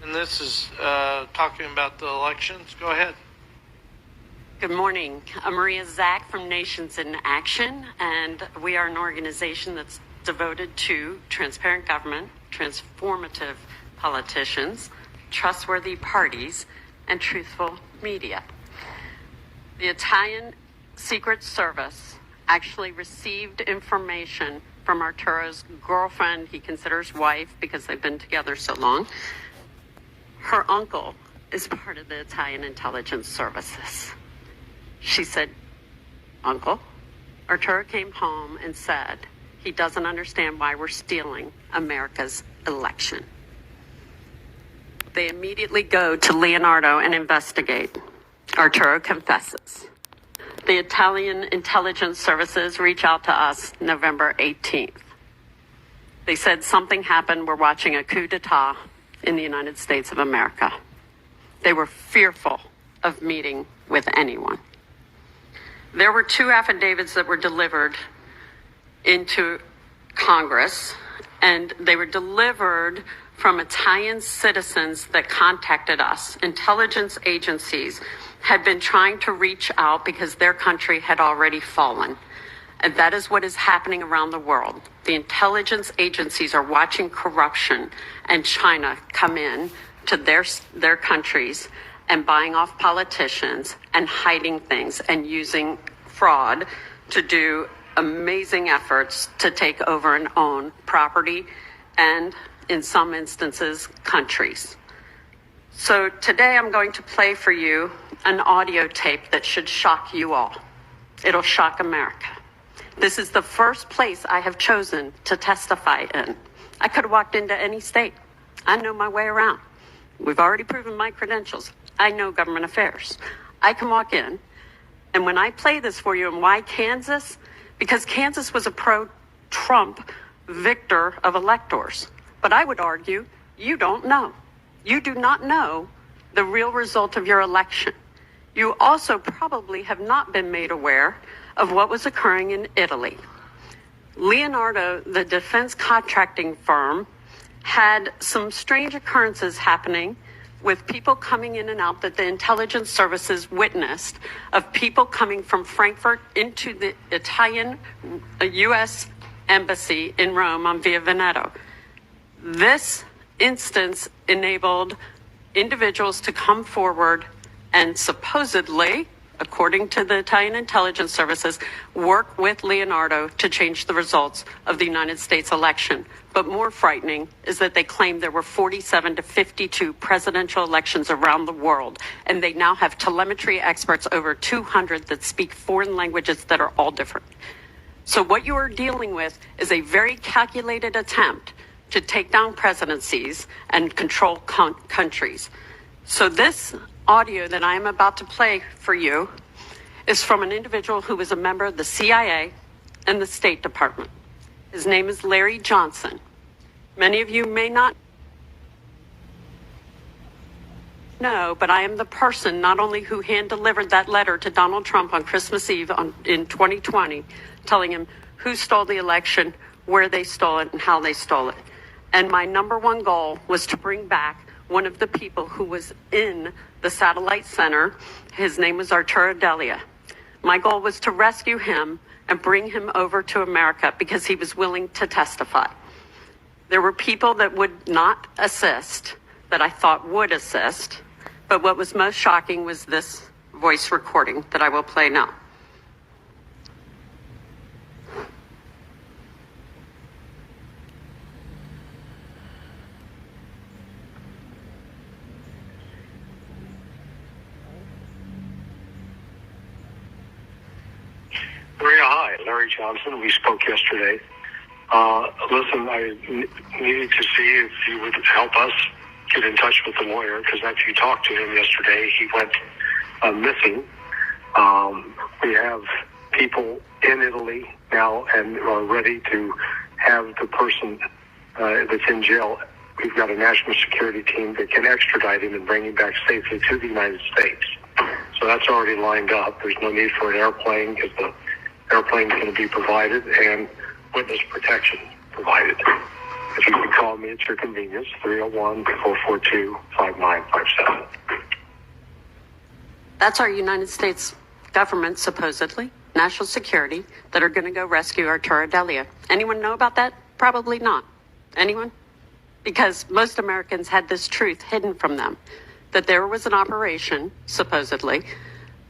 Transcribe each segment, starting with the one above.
And this is talking about the elections. Go ahead. Good morning. I'm Maria Zach from Nations in Action, and we are an organization that's devoted to transparent government, transformative politicians, trustworthy parties, and truthful media. The Italian Secret Service actually received information from Arturo's girlfriend, he considers wife because they've been together so long. Her uncle is part of the Italian intelligence services. She said, Uncle, Arturo came home and said he doesn't understand why we're stealing America's election. They immediately go to Leonardo and investigate. Arturo confesses. The Italian intelligence services reach out to us November 18th. They said something happened. We're watching a coup d'etat in the United States of America. They were fearful of meeting with anyone. There were 2 affidavits that were delivered into Congress, and they were delivered from Italian citizens that contacted us. Intelligence agencies had been trying to reach out because their country had already fallen. And that is what is happening around the world. The intelligence agencies are watching corruption and China come in to their countries and buying off politicians and hiding things and using fraud to do amazing efforts to take over and own property and, in some instances, countries. So today I'm going to play for you an audio tape that should shock you all. It'll shock America. This is the first place I have chosen to testify in. I could have walked into any state. I know my way around. We've already proven my credentials. I know government affairs. I can walk in, and when I play this for you, and why Kansas? Because Kansas was a pro-Trump victor of electors. But I would argue you don't know. You do not know the real result of your election. You also probably have not been made aware of what was occurring in Italy. Leonardo, the defense contracting firm, had some strange occurrences happening with people coming in and out that the intelligence services witnessed, of people coming from Frankfurt into the Italian U.S. embassy in Rome on Via Veneto. This instance enabled individuals to come forward and supposedly, according to the Italian intelligence services, work with Leonardo to change the results of the United States election. But more frightening is that they claim there were 47 to 52 presidential elections around the world, and they now have telemetry experts, over 200, that speak foreign languages that are all different. So what you are dealing with is a very calculated attempt to take down presidencies and control countries. So this audio that I am about to play for you is from an individual who was a member of the CIA and the State Department. His name is Larry Johnson. Many of you may not know, but I am the person not only who hand-delivered that letter to Donald Trump on Christmas Eve in 2020, telling him who stole the election, where they stole it, and how they stole it. And my number one goal was to bring back one of the people who was in the satellite center. His name was Arturo Delia. My goal was to rescue him and bring him over to America because he was willing to testify. There were people that would not assist, that I thought would assist, but what was most shocking was this voice recording that I will play now. Maria, hi. Larry Johnson. We spoke yesterday. Listen, I needed to see if you would help us get in touch with the lawyer, because after you talked to him yesterday, he went missing. We have people in Italy now and are ready to have the person that's in jail. We've got a national security team that can extradite him and bring him back safely to the United States. So that's already lined up. There's no need for an airplane because the airplane is going to be provided and witness protection provided. If you can call me at your convenience, 301-442-5957. That's our United States government, supposedly, national security, that are going to go rescue Arturo Delia. Anyone know about that? Probably not. Anyone? Because most Americans had this truth hidden from them, that there was an operation, supposedly,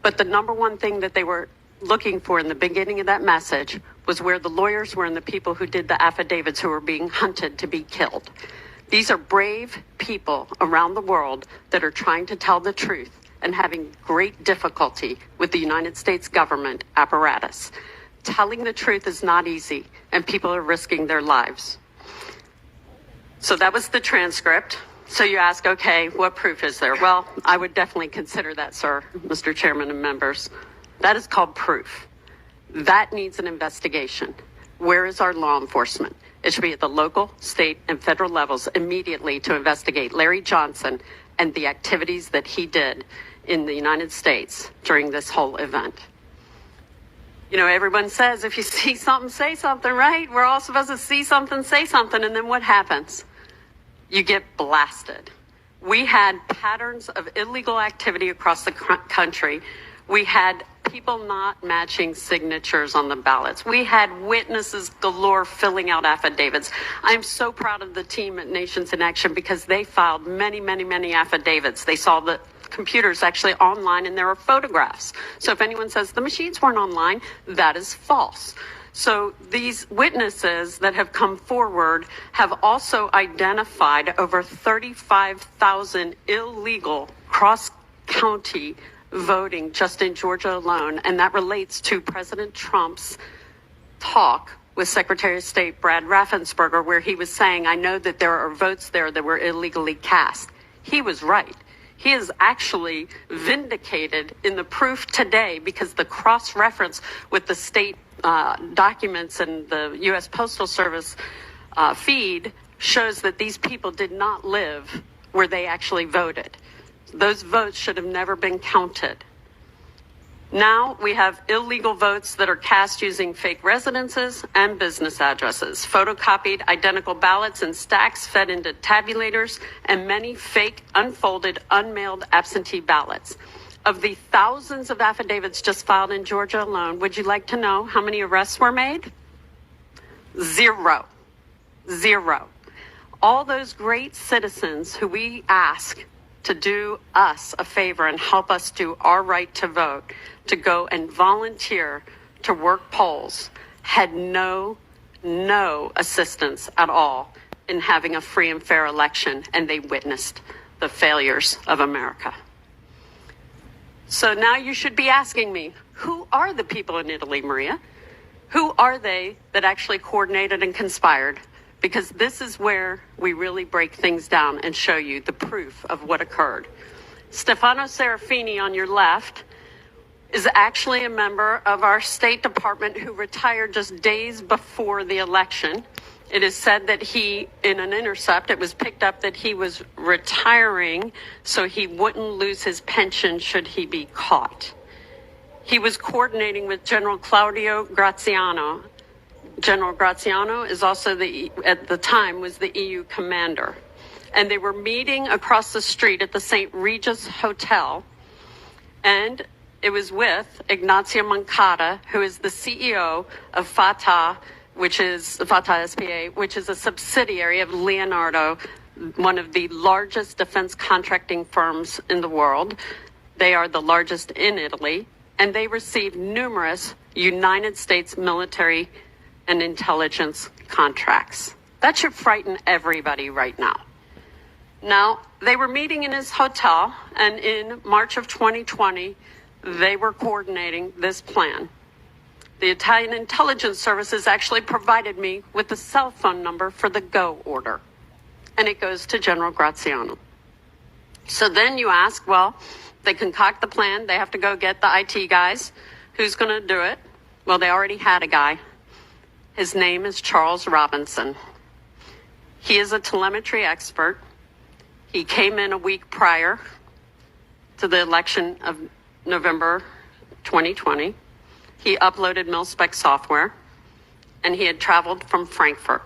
but the number one thing that they were looking for in the beginning of that message was where the lawyers were and the people who did the affidavits who were being hunted to be killed. These are brave people around the world that are trying to tell the truth and having great difficulty with the United States government apparatus. Telling the truth is not easy, and people are risking their lives. So that was the transcript. So you ask, okay, what proof is there? Well, I would definitely consider that, sir, Mr. Chairman and members. That is called proof. That needs an investigation. Where is our law enforcement? It should be at the local, state, and federal levels immediately to investigate Larry Johnson and the activities that he did in the United States during this whole event. You know, everyone says, if you see something, say something, right? We're all supposed to see something, say something, and then what happens? You get blasted. We had patterns of illegal activity across the country. We had people not matching signatures on the ballots. We had witnesses galore filling out affidavits. I'm so proud of the team at Nations in Action because they filed many, many, many affidavits. They saw the computers actually online and there are photographs. So if anyone says the machines weren't online, that is false. So these witnesses that have come forward have also identified over 35,000 illegal cross-county voting just in Georgia alone, and that relates to President Trump's talk with Secretary of State Brad Raffensperger, where he was saying, I know that there are votes there that were illegally cast. He was right. He is actually vindicated in the proof today because the cross-reference with the state documents and the U.S. Postal Service feed shows that these people did not live where they actually voted. Those votes should have never been counted. Now we have illegal votes that are cast using fake residences and business addresses, photocopied identical ballots and stacks fed into tabulators, and many fake, unfolded, unmailed absentee ballots. Of the thousands of affidavits just filed in Georgia alone, would you like to know how many arrests were made? Zero. Zero. All those great citizens who we ask to do us a favor and help us do our right to vote, to go and volunteer to work polls, had no assistance at all in having a free and fair election, and they witnessed the failures of America. So now you should be asking me, who are the people in Italy, Maria? Who are they that actually coordinated and conspired? Because this is where we really break things down and show you the proof of what occurred. Stefano Serafini on your left is actually a member of our State Department who retired just days before the election. It is said that he, in an intercept, it was picked up that he was retiring so he wouldn't lose his pension should he be caught. He was coordinating with General Claudio Graziano. General Graziano is also at the time was the EU commander. And they were meeting across the street at the St. Regis Hotel. And it was with Ignazio Moncada, who is the CEO of Fatah, which is Fatah SPA, which is a subsidiary of Leonardo, one of the largest defense contracting firms in the world. They are the largest in Italy, and they received numerous United States military and intelligence contracts. That should frighten everybody right now. Now, they were meeting in his hotel, and in March of 2020, they were coordinating this plan. The Italian intelligence services actually provided me with the cell phone number for the go order, and it goes to General Graziano. So then you ask, well, they concoct the plan, they have to go get the IT guys. Who's going to do it? Well, they already had a guy. His name is Charles Robinson. He is a telemetry expert. He came in a week prior to the election of November 2020. He uploaded mil-spec software, and he had traveled from Frankfurt.